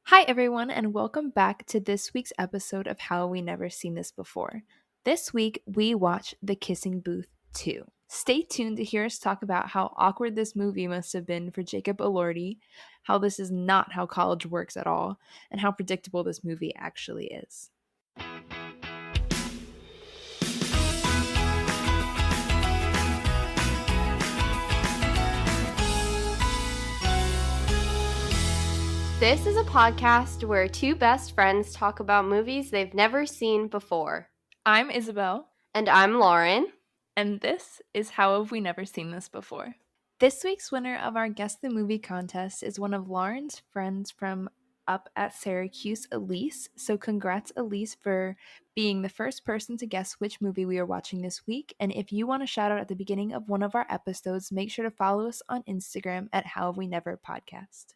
Hi, everyone, and welcome back to this week's episode of How We Never Seen This Before. This week, we watch The Kissing Booth 2. Stay tuned to hear us talk about how awkward this movie must have been for Jacob Elordi, how this is not how college works at all, and how predictable this movie actually is. This is a podcast where two best friends talk about movies they've never seen before. I'm Isabel. And I'm Lauren. And this is How Have We Never Seen This Before? This week's winner of our Guess the Movie contest is one of Lauren's friends from up at Syracuse, Elise. So congrats, Elise, for being the first person to guess which movie we are watching this week. And if you want a shout out at the beginning of one of our episodes, make sure to follow us on Instagram at How Have We Never Podcast.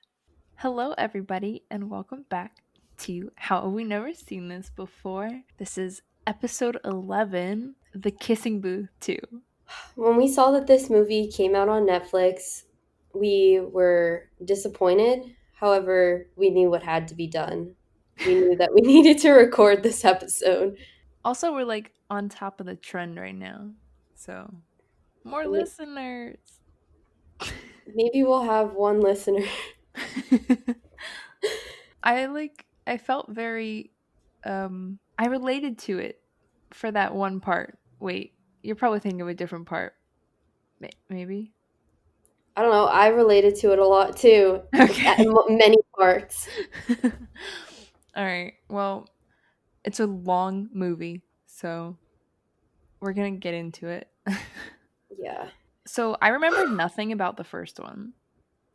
Hello, everybody, and welcome back to How Have We Never Seen This Before? This is episode 11, The Kissing Booth 2. When we saw that this movie came out on Netflix, we were disappointed. However, we knew what had to be done. We knew that we needed to record this episode. Also, we're like on top of the trend right now. So, more listeners. Maybe we'll have one listener. I felt very I related to it for that one part. Wait, you're probably thinking of a different part. Maybe? I don't know. I related to it a lot too. Okay. Many parts. All right. Well, it's a long movie, so we're going to get into it. Yeah. So I remember nothing about the first one.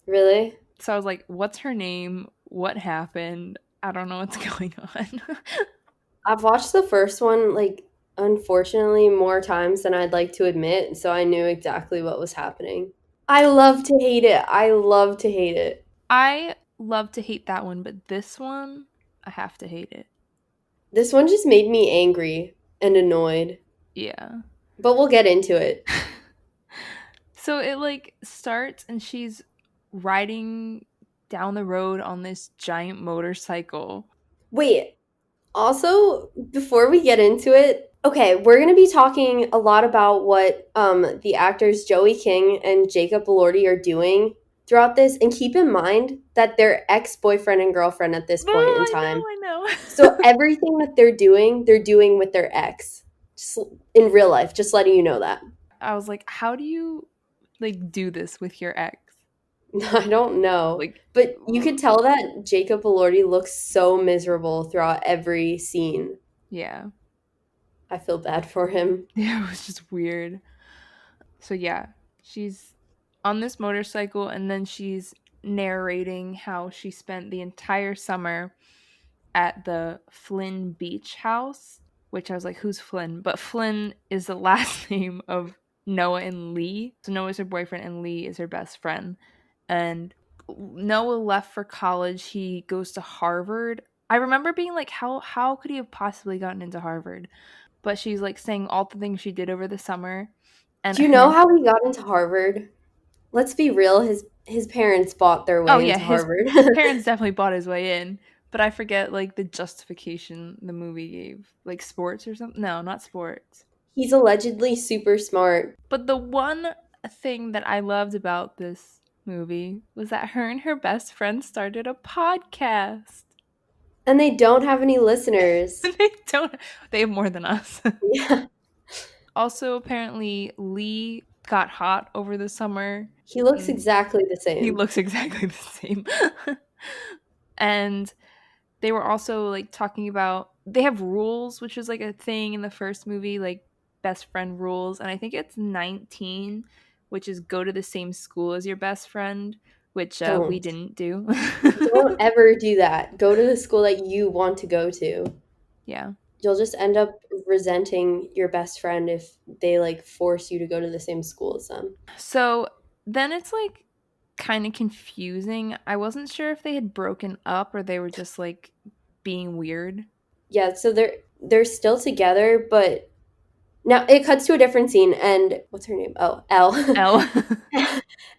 Really? So I was like, what's her name? What happened? I don't know what's going on. I've watched the first one, unfortunately, more times than I'd like to admit, so I knew exactly what was happening. I love to hate it. I love to hate it. I love to hate that one, but this one, I have to hate it. This one just made me angry and annoyed. Yeah. But we'll get into it. So it starts and she's riding down the road on this giant motorcycle. Wait, also, before we get into it, okay, we're going to be talking a lot about what the actors Joey King and Jacob Elordi are doing throughout this. And keep in mind that they're ex-boyfriend and girlfriend at this point in time. I know. So everything that they're doing with their ex. Just in real life, just letting you know that. I was like, how do you do this with your ex? I don't know. But you could tell that Jacob Elordi looks so miserable throughout every scene. Yeah. I feel bad for him. Yeah, it was just weird. So yeah, she's on this motorcycle and then she's narrating how she spent the entire summer at the Flynn Beach house, which I was like, who's Flynn? But Flynn is the last name of Noah and Lee. So Noah's her boyfriend and Lee is her best friend. And Noah left for college. He goes to Harvard. I remember being like, how could he have possibly gotten into Harvard? But she's like saying all the things she did over the summer. And do you know how he got into Harvard? Let's be real. His parents bought their way into Harvard. His parents definitely bought his way in. But I forget the justification the movie gave. Like sports or something? No, not sports. He's allegedly super smart. But the one thing that I loved about this movie was that her and her best friend started a podcast. And they don't have any listeners. They have more than us. Yeah. Also, apparently, Lee got hot over the summer. He looks exactly the same. He looks exactly the same. And they were also talking about, they have rules, which is a thing in the first movie, best friend rules. And I think it's 19, which is go to the same school as your best friend, which we didn't do. Don't ever do that. Go to the school that you want to go to. Yeah. You'll just end up resenting your best friend if they force you to go to the same school as them. So then it's kind of confusing. I wasn't sure if they had broken up or they were just being weird. Yeah, so they're still together, but now it cuts to a different scene, and what's her name? Oh, Elle.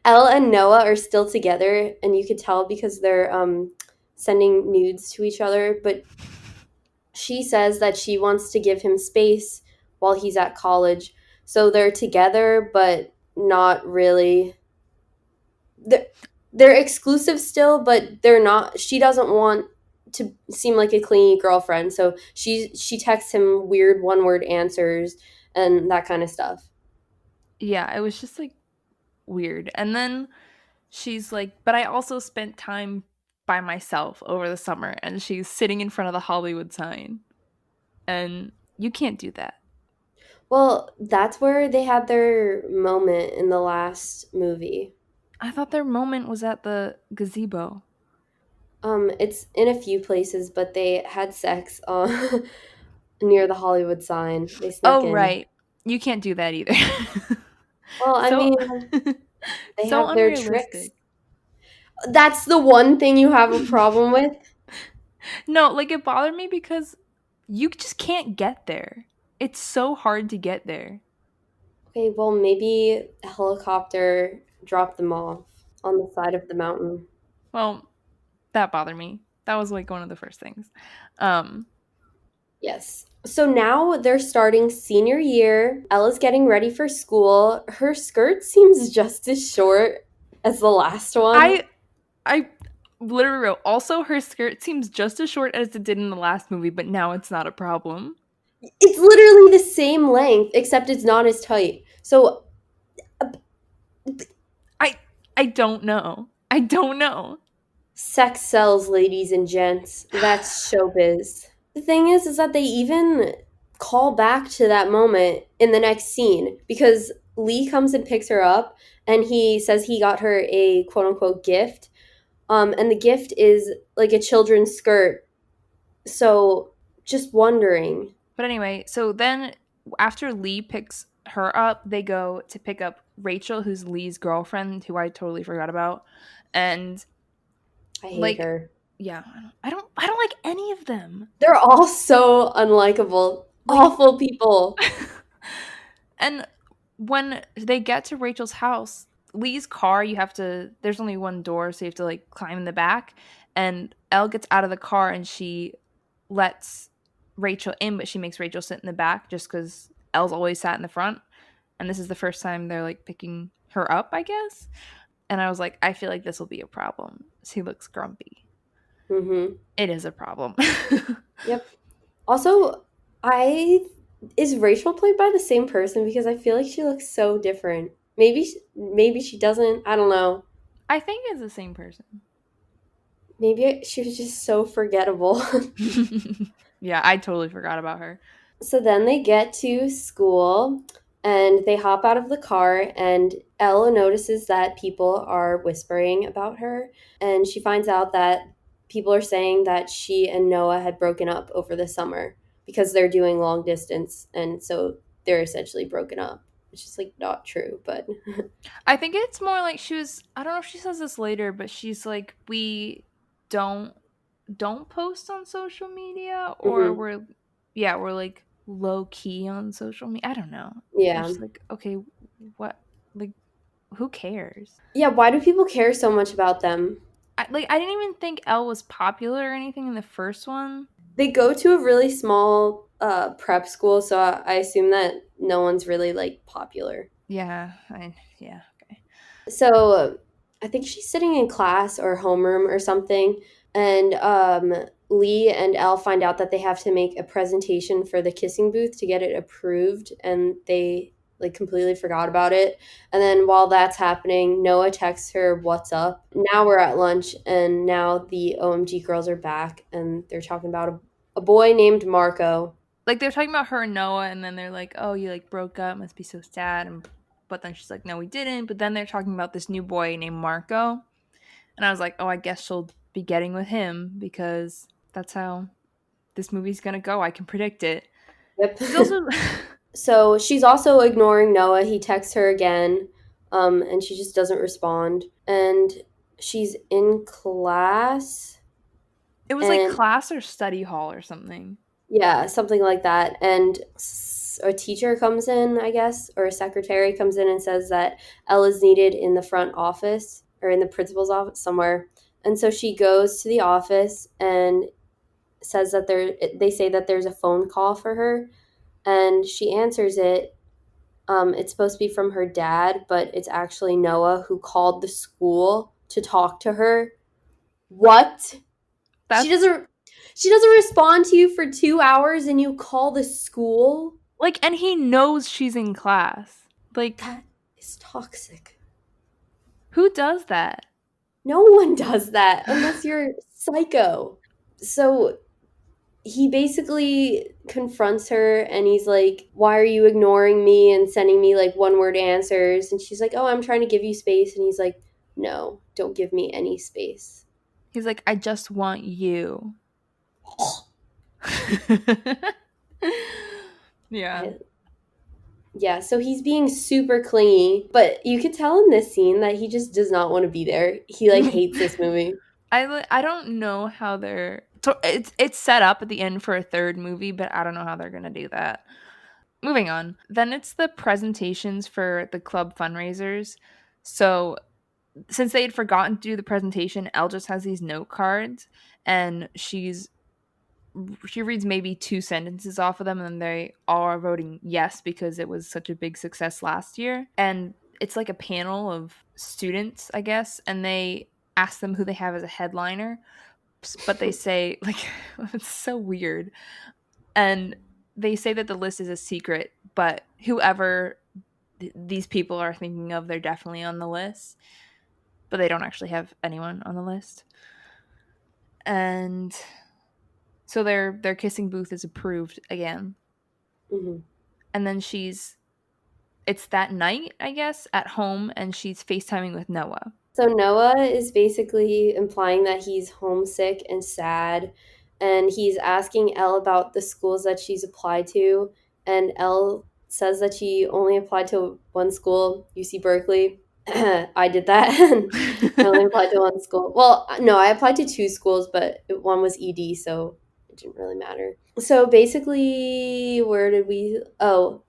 Elle and Noah are still together, and you could tell because they're sending nudes to each other, but she says that she wants to give him space while he's at college. So they're together, but not really. They're exclusive still, but they're not. She doesn't want to seem like a clingy girlfriend, so she texts him weird one-word answers and that kind of stuff. Yeah, it was just like weird. And then she's like, but I also spent time by myself over the summer. And she's sitting in front of the Hollywood sign. And you can't do that. Well, that's where they had their moment in the last movie. I thought their moment was at the gazebo. It's in a few places, but they had sex near the Hollywood sign. They snuck Oh, in. right. You can't do that either. Well, I so, mean, they so have their tricks. unrealistic. That's the one thing you have a problem with? No, like it bothered me because you just can't get there. It's so hard to get there. Okay, well, maybe a helicopter dropped them off on the side of the mountain. Well, that bothered me. That was like one of the first things. Um, Yes. So now they're starting senior year. Ella's getting ready for school. Her skirt seems just as short as the last one. I I literally wrote also her skirt seems just as short as it did in the last movie, but now it's not a problem. It's literally the same length, except it's not as tight. So, I I don't know. I don't know. sex sells, ladies and gents. That's showbiz. The thing is that they even call back to that moment in the next scene because Lee comes and picks her up and he says he got her a quote unquote gift. And the gift is like a children's skirt. So just wondering. But anyway, so then after Lee picks her up, they go to pick up Rachel, who's Lee's girlfriend, who I totally forgot about. And I hate like, her. yeah, I don't like any of them. They're all so unlikable. Like, Awful people. and when they get to Rachel's house, Lee's car, you have to, there's only one door, so you have to like climb in the back. And Elle gets out of the car and she lets Rachel in, but she makes Rachel sit in the back just because Elle's always sat in the front. And this is the first time they're like picking her up, I guess. And I was like, I feel like this will be a problem. She looks grumpy. Mm-hmm. It is a problem. Yep. Also, I is Rachel played by the same person because I feel like she looks so different. Maybe she doesn't. I don't know. I think it's the same person. Maybe she was just so forgettable. Yeah, I totally forgot about her. So then they get to school and they hop out of the car, and Ella notices that people are whispering about her. And she finds out that people are saying that she and Noah had broken up over the summer because they're doing long distance. And so they're essentially broken up, which is like not true, but. I think it's more like she was, I don't know if she says this later, but she's like, we don't don't post on social media, or Mhm. we're like low key on social media. I don't know. Yeah. It's like, okay, what, like, who cares? Yeah, why do people care so much about them? I didn't even think Elle was popular or anything in the first one. They go to a really small prep school, so I assume that no one's really like popular. Yeah, okay. So I think she's sitting in class or homeroom or something, and Lee and Elle find out that they have to make a presentation for the kissing booth to get it approved, and they like completely forgot about it. And then while that's happening, Noah texts her, "What's up?" Now we're at lunch, and now the OMG girls are back, and they're talking about a boy named Marco. Like they're talking about her and Noah, and then they're like, "Oh, you like broke up, must be so sad." And but then she's like, "No, we didn't." But then they're talking about this new boy named Marco, and I was like, "Oh, I guess she'll be getting with him because that's how this movie's gonna go. I can predict it." Yep. She's also So she's also ignoring Noah. He texts her again, and she just doesn't respond. And she's in class, it was like and class or study hall or something. yeah, something like that. And a teacher comes in, I guess, or a secretary comes in and says that Ella's needed in the front office or in the principal's office somewhere. And so she goes to the office and says that they say that there's a phone call for her, and she answers it. It's supposed to be from her dad, but it's actually Noah who called the school to talk to her. What? She That's doesn't she doesn't respond to you for 2 hours and you call the school? like, and he knows she's in class. Like, That is toxic. who does that? No one does that unless you're psycho. So he basically confronts her and he's like, "Why are you ignoring me and sending me like one word answers?" And she's like, "Oh, I'm trying to give you space." And he's like, "No, don't give me any space." He's like, I just want you. Yeah. I, yeah, so he's being super clingy, but you could tell in this scene that he just does not want to be there. He like hates this movie. I don't know how they're so it's set up at the end for a third movie, but I don't know how they're gonna do that. Moving on. Then it's the presentations for the club fundraisers. So since they had forgotten to do the presentation, Elle just has these note cards and she reads maybe two sentences off of them and they all are voting yes because it was such a big success last year. And it's like a panel of students, I guess, and they ask them who they have as a headliner, but they say like it's so weird. And they say that the list is a secret, but whoever these people are thinking of, they're definitely on the list, but they don't actually have anyone on the list. And so their kissing booth is approved again. Mhm. And then it's that night, I guess, at home, and she's FaceTiming with Noah. So Noah is basically implying that he's homesick and sad, and he's asking Elle about the schools that she's applied to, and Elle says that she only applied to one school, UC Berkeley. I did that. I only applied to one school. Well, no, I applied to two schools, but one was ED, so it didn't really matter. So basically, where did we? Oh,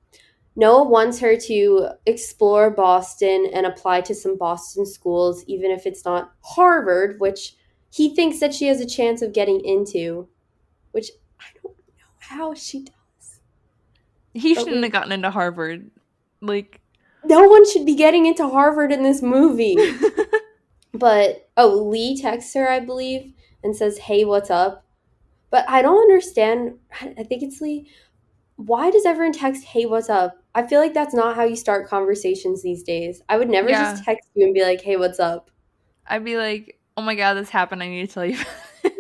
Noah wants her to explore Boston and apply to some Boston schools, even if it's not Harvard, which he thinks that she has a chance of getting into, which I don't know how she does. He But shouldn't have gotten into Harvard. Like, no one should be getting into Harvard in this movie. But Lee texts her, I believe, and says, "Hey, what's up?" But I don't understand. I think it's Lee. Why does everyone text, "Hey, what's up?" I feel like that's not how you start conversations these days. I would never just yeah, text you and be like, "Hey, what's up?" I'd be like, oh my god, this happened. I need to tell you.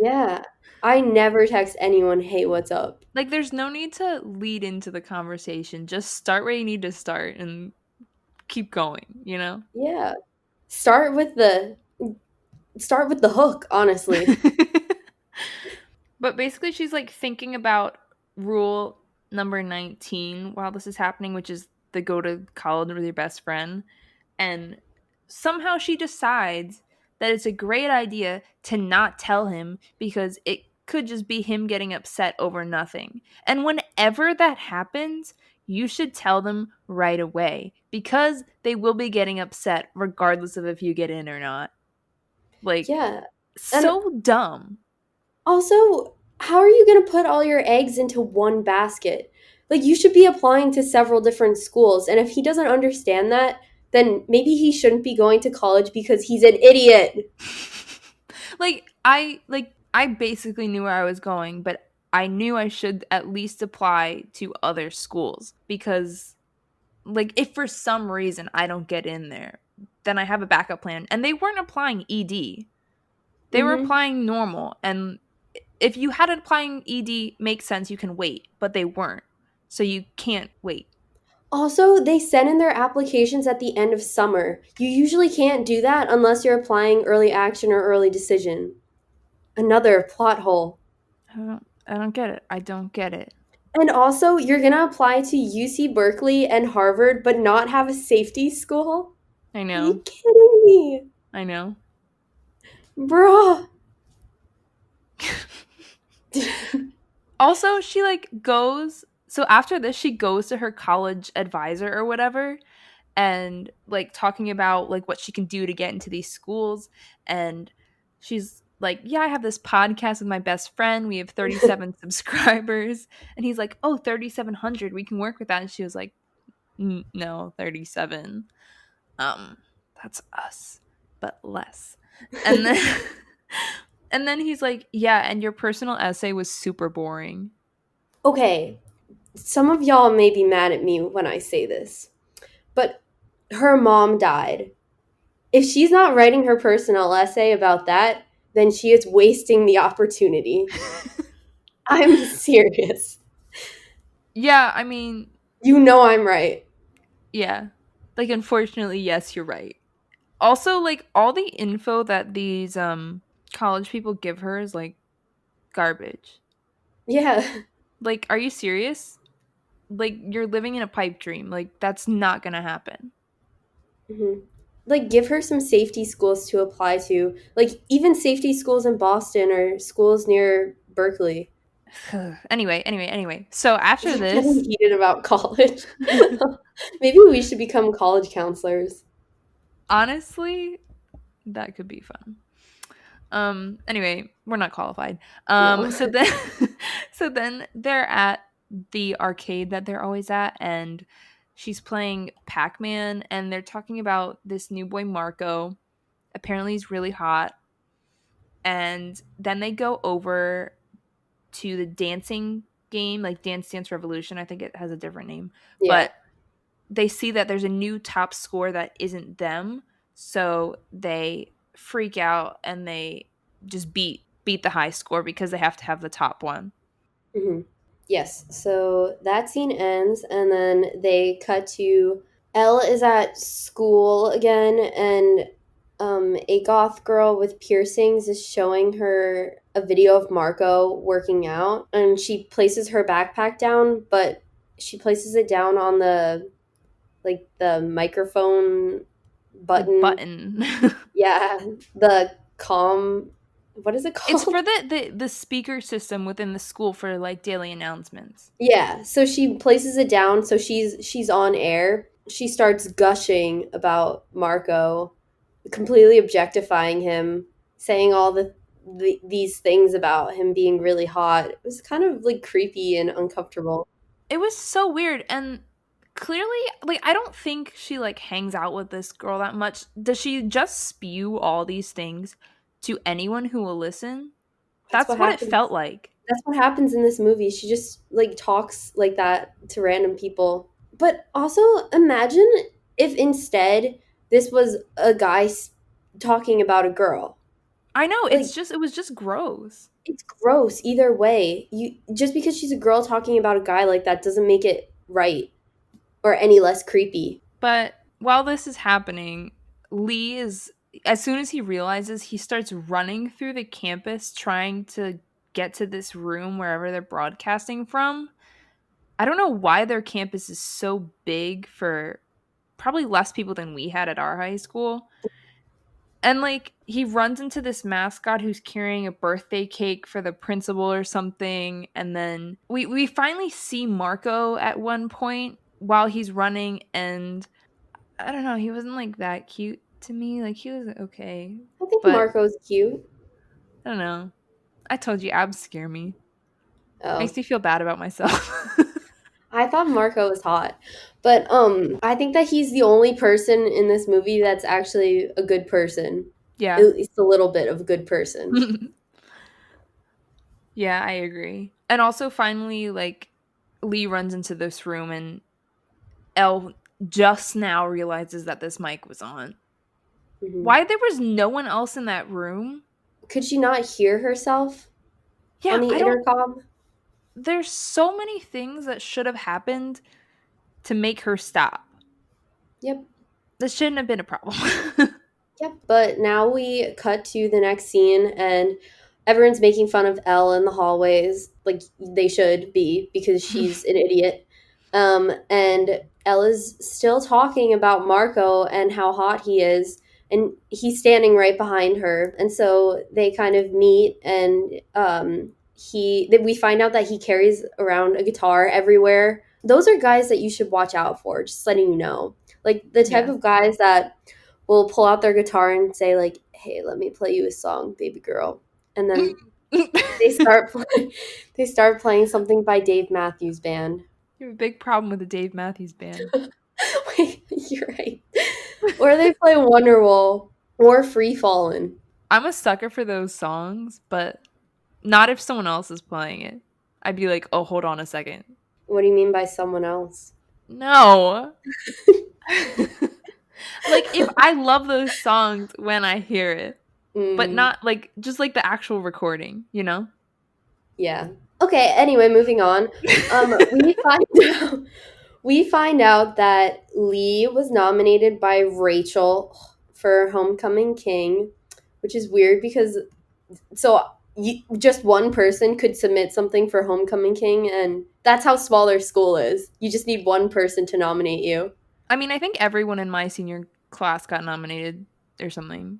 Yeah. I never text anyone, "Hey, what's up?" Like, there's no need to lead into the conversation. Just start where you need to start and keep going, you know? Yeah. Start with the hook, honestly. But basically, she's like thinking about rule number 19 while this is happening, which is the go to college with your best friend. And somehow she decides that it's a great idea to not tell him because it could just be him getting upset over nothing. And whenever that happens, you should tell them right away because they will be getting upset regardless of if you get in or not. Like, Yeah. And so dumb. also, how are you going to put all your eggs into one basket? Like, you should be applying to several different schools. And if he doesn't understand that, then maybe he shouldn't be going to college because he's an idiot. I basically knew where I was going, but I knew I should at least apply to other schools because like if for some reason I don't get in there, then I have a backup plan. And they weren't applying ED. They were Hmm. applying normal, and if you had it applying ED makes sense, you can wait, but they weren't. So you can't wait. Also, they send in their applications at the end of summer. You usually can't do that unless you're applying early action or early decision. Another plot hole. I don't get it. I don't get it. And also, you're gonna apply to UC Berkeley and Harvard but not have a safety school? I Are you know. kidding me? I know. Bruh. Also, she like goes so after this she goes to her college advisor or whatever and like talking about like what she can do to get into these schools, and she's like, yeah, I have this podcast with my best friend. We have 37 subscribers. And he's like, oh, 3,700. We can work with that. And she was like, no, 37. Um, that's us, but less. And then and then he's like, yeah, and your personal essay was super boring. Okay, some of y'all may be mad at me when I say this, but her mom died. If she's not writing her personal essay about that, then she is wasting the opportunity. I'm serious. Yeah, I mean, You know I'm right. yeah. Like unfortunately, yes, you're right. Also, like all the info that these college people give her is like garbage. Yeah. Like, are you serious? Like you're living in a pipe dream. Like that's not going to happen. Mhm. Like, give her some safety schools to apply to. Like, even safety schools in Boston or schools near Berkeley. Anyway. So after We're getting this, heated about college. Maybe we should become college counselors. honestly, that could be fun. Anyway, we're not qualified. No. So then so then they're at the arcade that they're always at, and she's playing Pac-Man, and they're talking about this new boy Marco. Apparently he's really hot. And then they go over to the dancing game, like Dance Dance Revolution. I think it has a different name. Yeah. But they see that there's a new top score that isn't them, so they freak out and they just beat the high score because they have to have the top one. Hmm. Yes. So that scene ends, and then they cut to Elle is at school again, and a goth girl with piercings is showing her a video of Marco working out, and she places her backpack down, but she places it down on the the microphone The button. button. Yeah, the calm. What is it It's called? for the speaker system within the school for like daily announcements. Yeah, so she places it down so she's on air. She starts gushing about Marco, completely objectifying him, saying all these things about him being really hot. It was kind of like creepy and uncomfortable. It was so weird, and clearly like I don't think she like hangs out with this girl that much. Does she just spew all these things to anyone who will listen? That's That's what what it happens. felt like. That's what happens in this movie. She just like talks like that to random people. But also imagine if instead this was a guy talking about a girl. I know, Like, it was just gross. it's gross either way. You just because she's a girl talking about a guy like that doesn't make it right or any less creepy. But while this is happening, Lee is, as soon as he realizes, he starts running through the campus trying to get to this room wherever they're broadcasting from. I don't know why their campus is so big for probably less people than we had at our high school. And like he runs into this mascot who's carrying a birthday cake for the principal or something, and then we finally see Marco at one point while he's running, and I don't know, he wasn't like that cute to me. Like he was okay, I think but Marco's cute. I don't know. I told you abs scare me. Oh, Makes me feel bad about myself. I thought Marco was hot. But I think that he's the only person in this movie that's actually a good person. Yeah. At least a little bit of a good person. Yeah, I agree. And also finally like Lee runs into this room and Elle just now realizes that this mic was on. Hmm. Why there was no one else in that room? Could she not hear herself on Yeah, the I don't. intercom? There's so many things that should have happened to make her stop. Yep. This shouldn't have been a problem. Yep. But now we cut to the next scene, and everyone's making fun of Elle in the hallways, like they should be, because she's an idiot. And Elle is still talking about Marco and how hot he is, and he's standing right behind her. And so they kind of meet, and we find out that he carries around a guitar everywhere. Those are guys that you should watch out for. Just letting you know, like the type Yeah. of guys that will pull out their guitar and say like, hey, let me play you a song, baby girl. And then they start they start playing something by Dave Matthews Band. You have a big problem with the Dave Matthews Band. Wait, you're right. Or they play Wonderwall or Free Fallin'. I'm a sucker for those songs, but not if someone else is playing it. I'd be like, oh, hold on a second. What do you mean by someone else? No. Like, if I love those songs when I hear it, but Mm, not like just like the actual recording, you know? yeah. Okay, anyway, moving on. We find out we find out that Lee was nominated by Rachel for Homecoming King, which is weird because so just one person could submit something for Homecoming King, and that's how small their school is. You just need one person to nominate you. I mean, I think everyone in my senior class got nominated or something.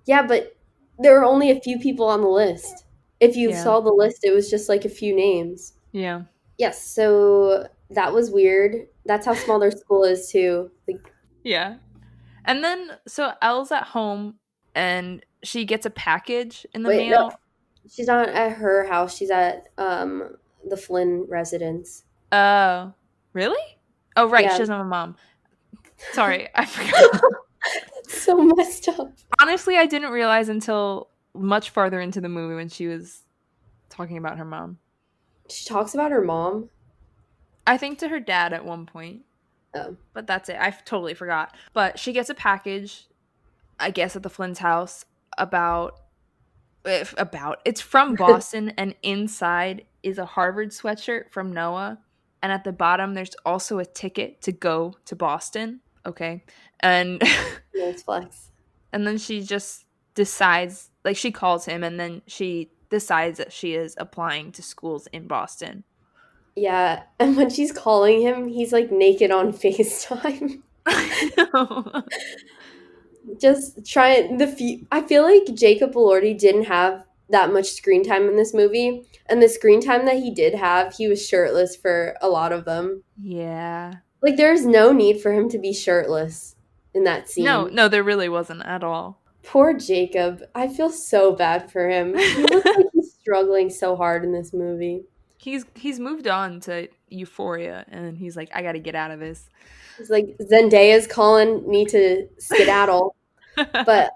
Yeah, but there are only a few people on the list. If you Yeah. saw the list, it was just like a few names. Yeah. Yes, so that was weird. That's how small their school is too. Like, Yeah. And then so Elle's at home and she gets a package in the wait, no, mail. she's not at her house. She's at the Flynn residence. Oh, really? Oh, right. She Yeah, doesn't have a mom. Sorry, I forgot. that's so messed up. Honestly, I didn't realize until much farther into the movie when she was talking about her mom. She talks about her mom. I think to her dad at one point, Oh, but that's it. I totally forgot. But she gets a package, I guess, at the Flynn's house about if about it's from Boston, and inside is a Harvard sweatshirt from Noah, and at the bottom there's also a ticket to go to Boston. Okay. And nice flex. and then she just decides, like, she calls him and then she decides that she is applying to schools in Boston. Yeah, and when she's calling him, he's like naked on FaceTime. I know. Just trying I feel like Jacob Elordi didn't have that much screen time in this movie, and the screen time that he did have, he was shirtless for a lot of them. Yeah. Like there's no need for him to be shirtless in that No, scene. no, there really wasn't at all. Poor Jacob. I feel so bad for him. He looks like he's struggling so hard in this movie. He's moved on to Euphoria and he's like, I gotta get out of this. It's like Zendaya's calling me to skedaddle. But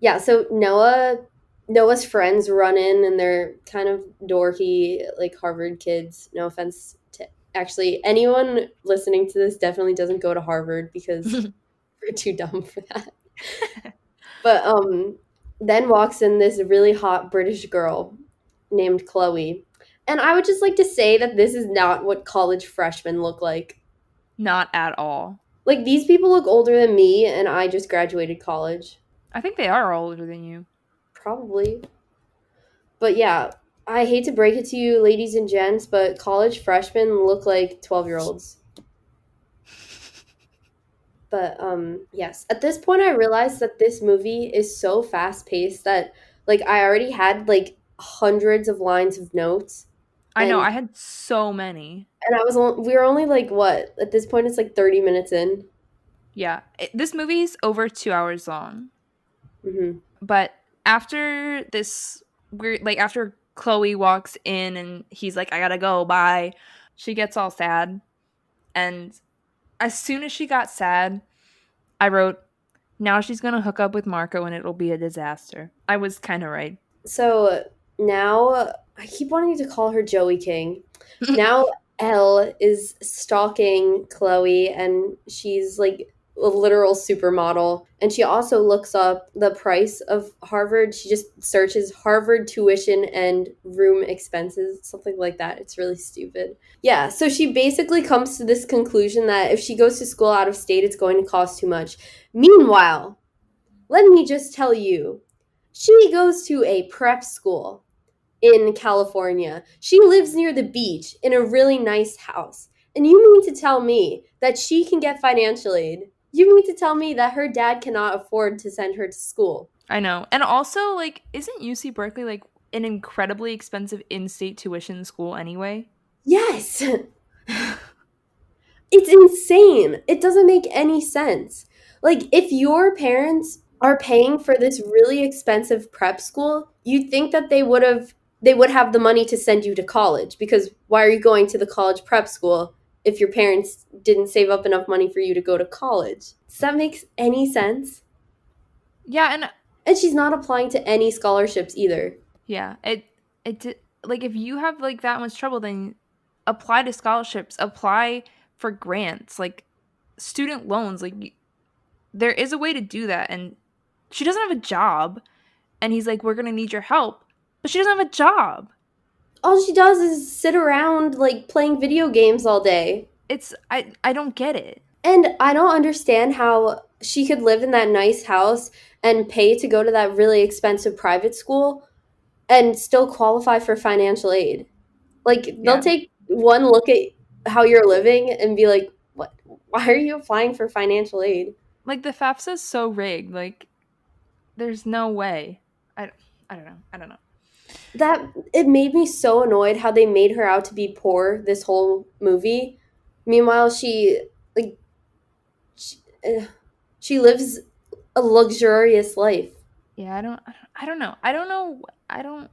yeah, so Noah's friends run in and they're kind of dorky, like Harvard kids. No offense to actually anyone listening to this definitely doesn't go to Harvard because we're too dumb for that. But then walks in this really hot British girl named Chloe. And I would just like to say that this is not what college freshmen look like. Not at all. Like these people look older than me and I just graduated college. I think they are older than you. Probably. But yeah, I hate to break it to you, ladies and gents, but college freshmen look like 12-year-olds. But yes, at this point I realized that this movie is so fast-paced that like I already had like hundreds of lines of notes I know, and I had so many. we were only like what? At this point it's like 30 minutes in. Yeah. This movie's over 2 hours long. Mhm. But after this weird, like, after Chloe walks in and he's like, I gotta go, bye, she gets all sad. And as soon as she got sad, I wrote, now she's gonna hook up with Marco and it'll be a disaster. I was kind of right. So now I keep wanting to call her Joey King. Now Elle is stalking Chloe and she's like a literal supermodel. And she also looks up the price of Harvard. She just searches Harvard tuition and room expenses, something like that. It's really stupid. Yeah, so she basically comes to this conclusion that if she goes to school out of state, it's going to cost too much. Meanwhile, let me just tell you, she goes to a prep school in California. She lives near the beach in a really nice house. And you mean to tell me that she can get financial aid? You mean to tell me that her dad cannot afford to send her to school? I know. And also, like, isn't UC Berkeley like an incredibly expensive in-state tuition school anyway? Yes! It's insane. It doesn't make any sense. Like, if your parents are paying for this really expensive prep school, you'd think that they would have the money to send you to college, because why are you going to the college prep school if your parents didn't save up enough money for you to go to college? Does that make any sense? Yeah, and And she's not applying to any scholarships either. yeah, like if you have like that much trouble, then apply to scholarships, apply for grants, like student loans. Like there is a way to do that, and she doesn't have a job, and he's like, "We're gonna need your help," but she doesn't have a job. All she does is sit around like playing video games all day. I don't get it. And I don't understand how she could live in that nice house and pay to go to that really expensive private school and still qualify for financial aid. Like, they'll Yeah, take one look at how you're living and be like, "What? Why are you applying for financial aid?" like the FAFSA is so rigged. Like there's no way. I I don't know. I don't know. That it made me so annoyed how they made her out to be poor this whole movie. Meanwhile, like she, uh, she lives a luxurious life. Yeah, I don't know. I don't know. I don't.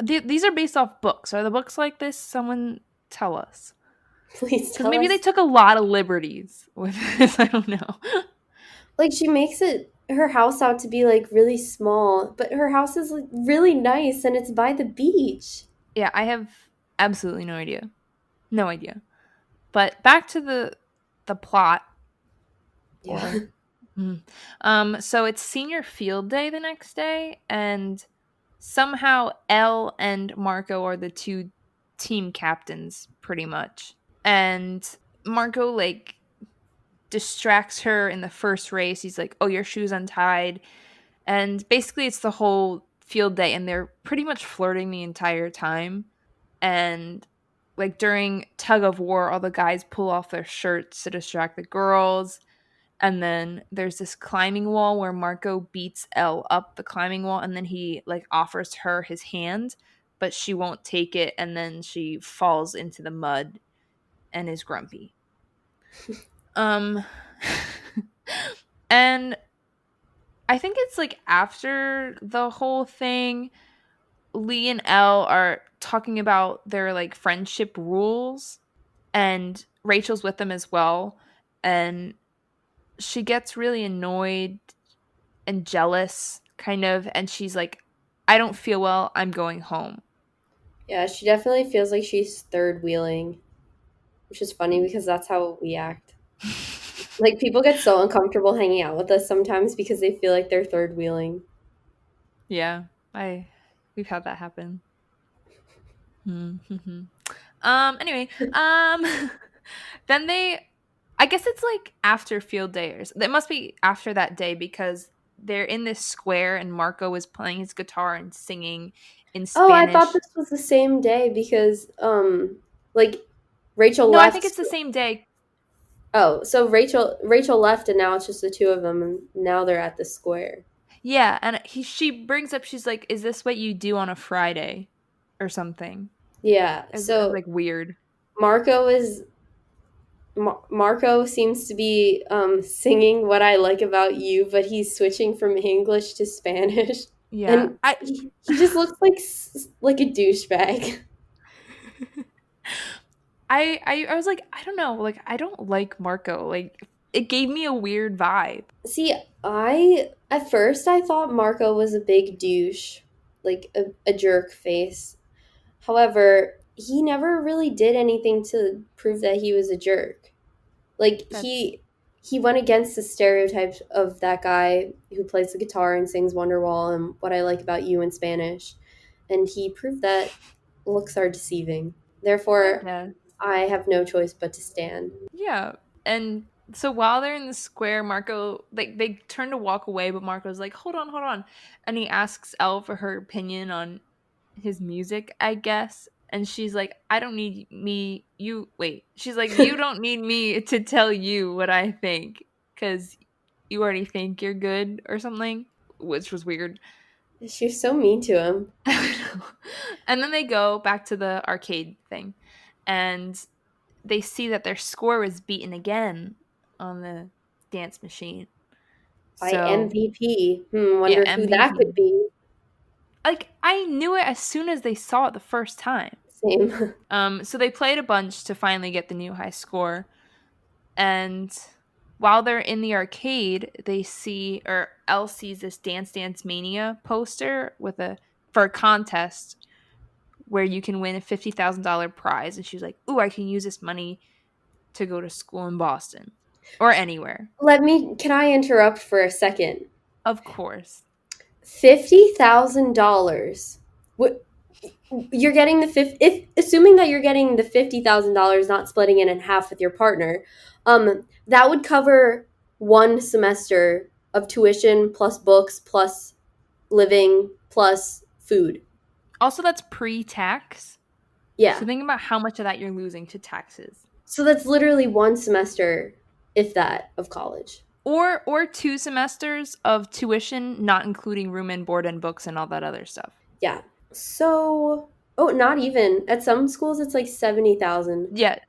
These are based off books? Are the books like this? Someone tell us. Please Because tell maybe they us. took a lot of liberties with this. I don't know. Like, she makes it her house out to be like really small, but her house is like really nice and it's by the beach. Yeah, I have absolutely no idea. No idea. But back to the plot Yeah. or so it's senior field day the next day, and somehow Elle and Marco are the two team captains pretty much. And Marco like distracts her in the first race. He's like, "Oh, your shoe's untied." And basically it's the whole field day and they're pretty much flirting the entire time. And like during tug of war, all the guys pull off their shirts to distract the girls. And then there's this climbing wall where Marco beats Elle up the climbing wall, and then he like offers her his hand, but she won't take it, and then she falls into the mud and is grumpy. Um and I think it's like after the whole thing, Lee and Elle are talking about their like friendship rules, and Rachel's with them as well. And she gets really annoyed and jealous, kind of. And she's like, I don't feel well. I'm going home. Yeah, she definitely feels like she's third wheeling, which is funny because that's how we act. Like, people get so uncomfortable hanging out with us sometimes because they feel like they're third wheeling. Yeah, I we've had that happen. Anyway, then they I guess it's like after field day or it must be after that day because they're in this square and Marco is playing his guitar and singing in Oh, I thought Spanish. this was the same day because like Rachel No, I think left. it's the same day. Oh, so Rachel left and now it's just the two of them and now they're at the square. Yeah, and she brings up she's like, "Is this what you do on a Friday?" or something. Yeah. It was So like weird. Marco is Marco seems to be singing "What I Like About You," but he's switching from English to Spanish, Yeah. and he just looks like a douchebag. I was like, I don't know, like I don't like Marco. Like it gave me a weird vibe. See, I at first I thought Marco was a big douche, like a jerk face. However, he never really did anything to prove that he was a jerk. Like, That's he went against the stereotypes of that guy who plays the guitar and sings Wonderwall and What I Like About You in Spanish, and he proved that looks are deceiving. I Therefore, guess. I have no choice but to stand. Yeah. And so while they're in the square, Marco like they turn to walk away, but Marco's like, hold on, hold on. And he asks Elle for her opinion on his music, I guess. And she's like, I don't need me you wait. She's like, you don't need me to tell you what I think, because you already think you're good or something, which was weird. She was so mean to him. And then they go back to the arcade thing, and they see that their score was beaten again on the dance machine. By So, MVP. yeah, Wonder who that could MVP. be. Like, I knew it as soon as they saw it the first time. Same. So they played a bunch to finally get the new high score. And while they're in the arcade, they see, or Elle sees this Dance Dance Mania poster with for a contest where you can win a $50,000 prize. And she's like, ooh, I can use this money to go to school in Boston or anywhere. Can I interrupt for a second? Of course. $50,000. What you're getting if assuming that you're getting the $50,000, not splitting it in half with your partner, that would cover one semester of tuition plus books plus living plus food. Also, that's pre tax. Yeah. So think about how much of that you're losing to taxes. So that's literally one semester, if that, of college. Or 2 semesters of tuition, not including room and board and books and all that other stuff. Yeah. So, oh, not even. At some schools it's like 70,000. Yeah,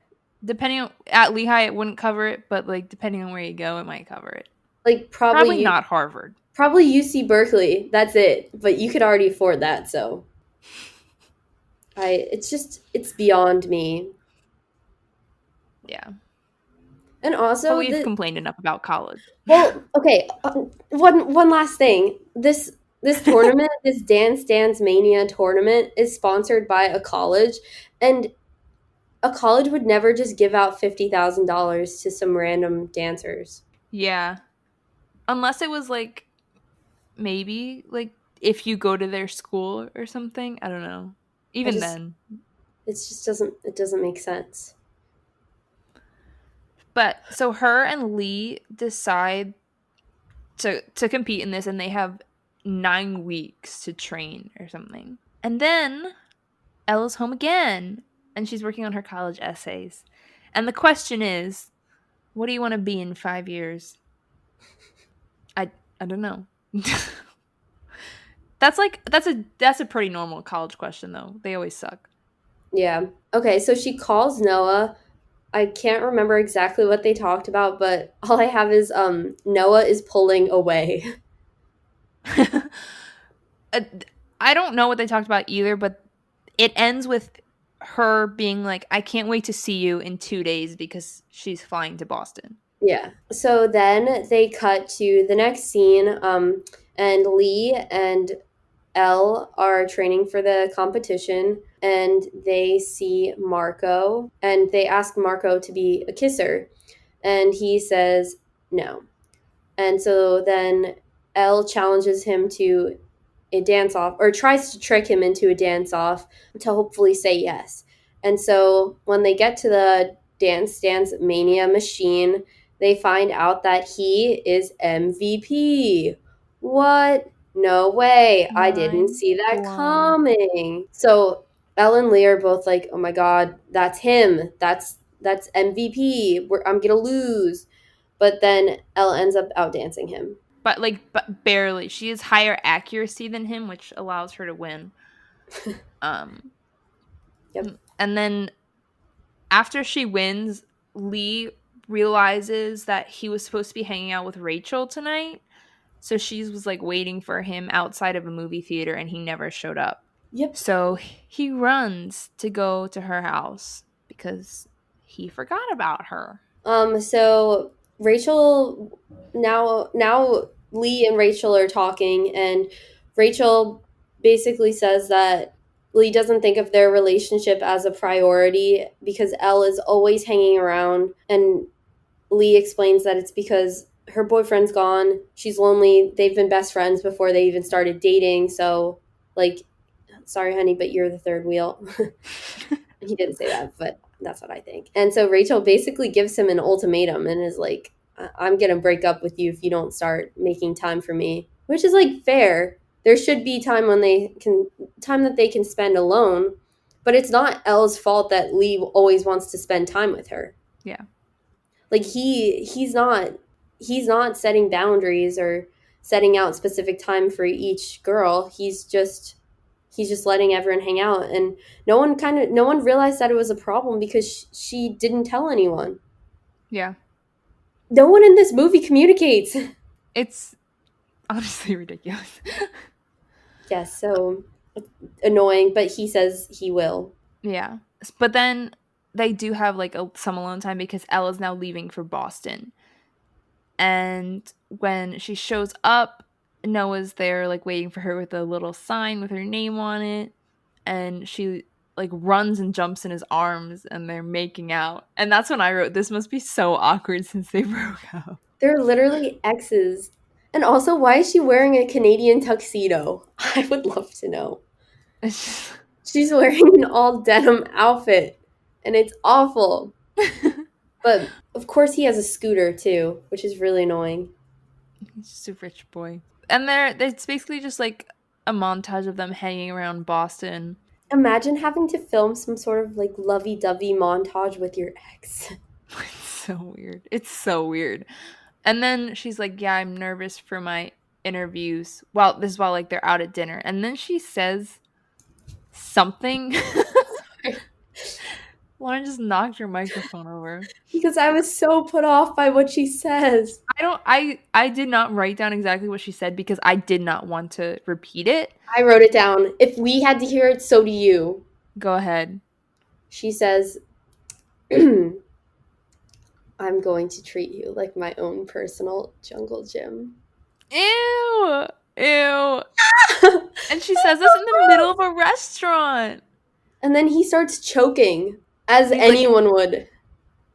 depending on at Lehigh, it wouldn't cover it, but like depending on where you go, it might cover it. Like Probably not Harvard. probably UC Berkeley. That's it. But you could already afford that, so it's beyond me. Yeah, And but also we've the complained enough about college. well, okay, one last thing. This tournament, this Dance Dance Mania tournament is sponsored by a college, and a college would never just give out $50,000 to some random dancers. Yeah, unless it was like maybe like if you go to their school or something. I don't know. I Even just then, it doesn't make sense. but so her and Lee decide to compete in this, and they have 9 weeks to train or something, and then Ella's home again, and she's working on her college essays. And the question is, what do you want to be in 5 years? I I don't know. That's a pretty normal college question though. They always suck. Yeah. Okay, so she calls Noah. I can't remember exactly what they talked about, but all I have is Noah is pulling away. Uh, I don't know what they talked about either, but it ends with her being like, "I can't wait to see you in 2 days," because she's flying to Boston. Yeah. So then they cut to the next scene, and Lee and Elle are training for the competition, and they see Marco, and they ask Marco to be a kisser, and he says no. And so then Elle challenges him to a dance off, or tries to trick him into a dance off to hopefully say yes. And so when they get to the Dance Mania machine, they find out that he is MVP. What? No way. I didn't Mind see that blown. coming. So Elle and Lee are both like, oh my God, that's him. That's MVP. I'm going to lose. But then Elle ends up outdancing him. But barely. She has higher accuracy than him, which allows her to win. Um, Yep. and then after she wins, Lee realizes that he was supposed to be hanging out with Rachel tonight. So she was like waiting for him outside of a movie theater, and he never showed up. Yep. So he runs to go to her house because he forgot about her. So Rachel now Lee and Rachel are talking, and Rachel basically says that Lee doesn't think of their relationship as a priority because Elle is always hanging around, and Lee explains that it's because her boyfriend's gone, she's lonely, they've been best friends before they even started dating, so like sorry honey, but you're the third wheel. He didn't say that, but that's what I think. And so Rachel basically gives him an ultimatum and is like, I'm going to break up with you if you don't start making time for me, which is like fair. There should be time that they can spend alone, but it's not Elle's fault that Lee always wants to spend time with her. Yeah. Like he's not setting boundaries or setting out specific time for each girl. He's just letting everyone hang out, and no one realized that it was a problem because she didn't tell anyone. Yeah. No one in this movie communicates. It's honestly ridiculous. Yes, so annoying, but he says he will. Yeah. But then they do have like some alone time because Ella's now leaving for Boston. And when she shows up, Noah's there like waiting for her with a little sign with her name on it. And she like runs and jumps in his arms and they're making out. And that's when I wrote, this must be so awkward since they broke up. They're literally exes. And also, why is she wearing a Canadian tuxedo? I would love to know. It's just She's wearing an all denim outfit, and it's awful. But of course, he has a scooter too, which is really annoying. he's just a rich boy. And it's basically just like a montage of them hanging around Boston. Imagine having to film some sort of like lovey dovey montage with your ex. It's so weird. It's so weird. And then she's like, "Yeah, I'm nervous for my interviews." Well, this is while like they're out at dinner. And then she says something. Lauren just knocked her microphone over. Because I was so put off by what she says. I did not write down exactly what she said because I did not want to repeat it. I wrote it down. If we had to hear it, so do you. Go ahead. She says, I'm going to treat you like my own personal jungle gym. Ew. Ew. And she says this in the middle of a restaurant. And then he starts choking, as He's like, anyone would.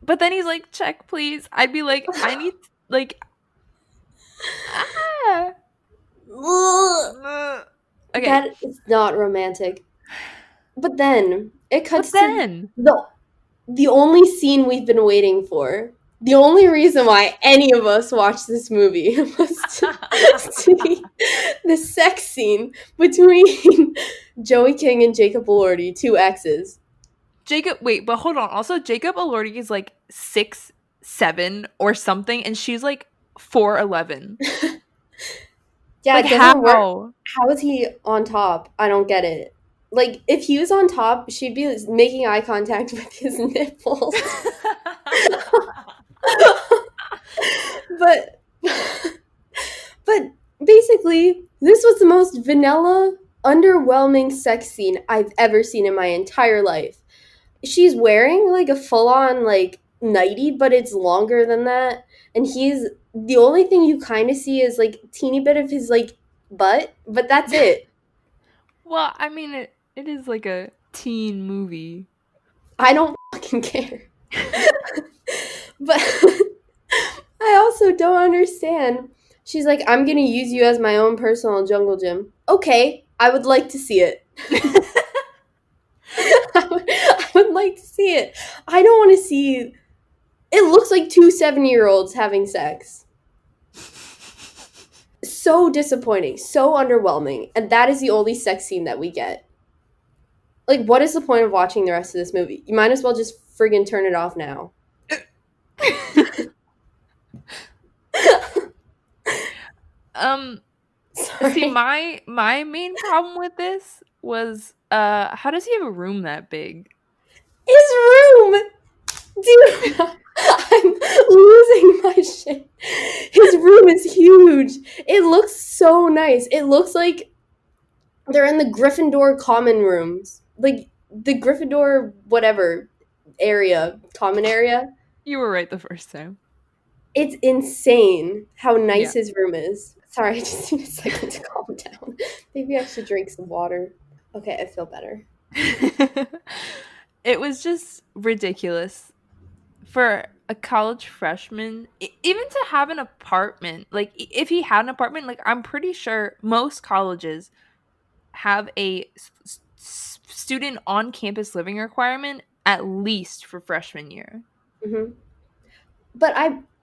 but then he's like, check, please. I'd be like, I need, like, ah. Okay. That is not romantic. But then it cuts But to then, the only scene we've been waiting for. The only reason why any of us watched this movie was to see the sex scene between Joey King and Jacob Elordi, two exes. wait, but hold on. Also, Jacob Elordi is like 6'7" or something, and she's like 4'11". Yeah, Like, it doesn't work. how? How is he on top? I don't get it. Like, if he was on top, she'd be making eye contact with his nipples. but but basically, this was the most vanilla, underwhelming sex scene I've ever seen in my entire life. She's wearing like a full-on like nightie, but it's longer than that, and he's the only thing you kind of see is like teeny bit of his like butt, but that's it. Well, I mean, it is like a teen movie. I don't fucking care. But I also don't understand. She's like, I'm gonna use you as my own personal jungle gym. Okay, I would like to see it. I would like to see it. I don't want to see. It looks like two 7-year-olds having sex. So disappointing, so underwhelming, and that is the only sex scene that we get. Like, what is the point of watching the rest of this movie? You might as well just friggin' turn it off now. See, Sorry. my main problem with this was how does he have a room that big? His room! Dude, I'm losing my shit. His room is huge. It looks so nice. It looks like they're in the Gryffindor common rooms. Like, the Gryffindor whatever area, common area. You were right the first time. It's insane how Yeah. nice his room is. Sorry, I just need a second to calm down. Maybe I should drink some water. Okay, I feel better. It was just ridiculous for a college freshman, even to have an apartment. Like, if he had an apartment, like, I'm pretty sure most colleges have a student on campus living requirement at least for freshman year. Hmm. But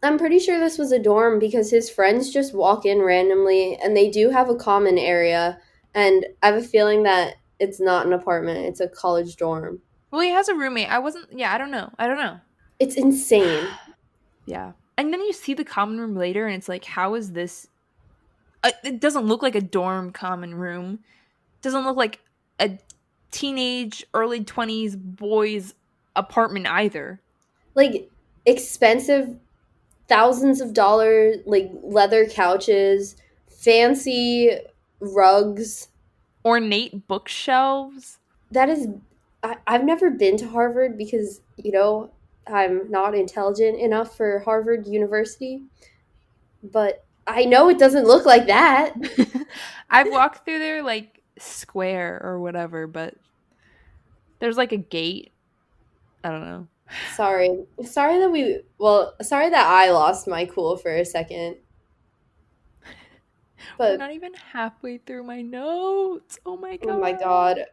I'm pretty sure this was a dorm because his friends just walk in randomly and they do have a common area, and I have a feeling that it's not an apartment, it's a college dorm. Well, he has a roommate. I wasn't. Yeah, I don't know. I don't know. It's insane. Yeah. And then you see the common room later, and it's like, how is this? It doesn't look like a dorm common room. It doesn't look like a teenage, early 20s boys apartment either. Like, expensive thousands of dollars, like leather couches, fancy rugs. Ornate bookshelves. That is, I've never been to Harvard because, I'm not intelligent enough for Harvard University, but I know it doesn't look like that. I've walked through their like square or whatever, but there's like a gate. I don't know. Sorry that I lost my cool for a second, We're but not even halfway through my notes. Oh my oh my god. god.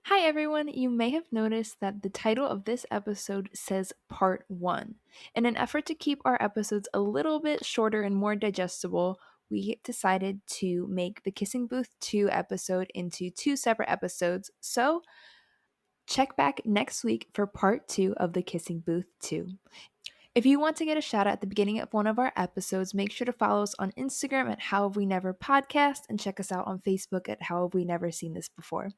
Hi everyone. You may have noticed that the title of this episode says Part 1. In an effort to keep our episodes a little bit shorter and more digestible, we decided to make the Kissing Booth 2 episode into two separate episodes. So, check back next week for Part 2 of the Kissing Booth 2. If you want to get a shout out at the beginning of one of our episodes, make sure to follow us on Instagram at How Have We Never Podcast and check us out on Facebook at How Have We Never Seen This Before.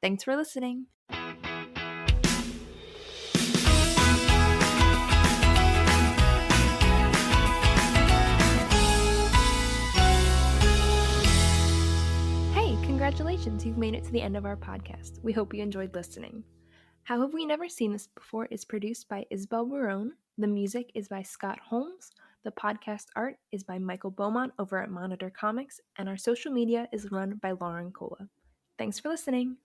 Thanks for listening. Hey, congratulations, you've made it to the end of our podcast. We hope you enjoyed listening. How Have We Never Seen This Before is produced by Isabel. The music is by Scott Holmes. The podcast art is by Michael Beaumont over at Monitor Comics, and our social media is run by Lauren Cola. Thanks for listening.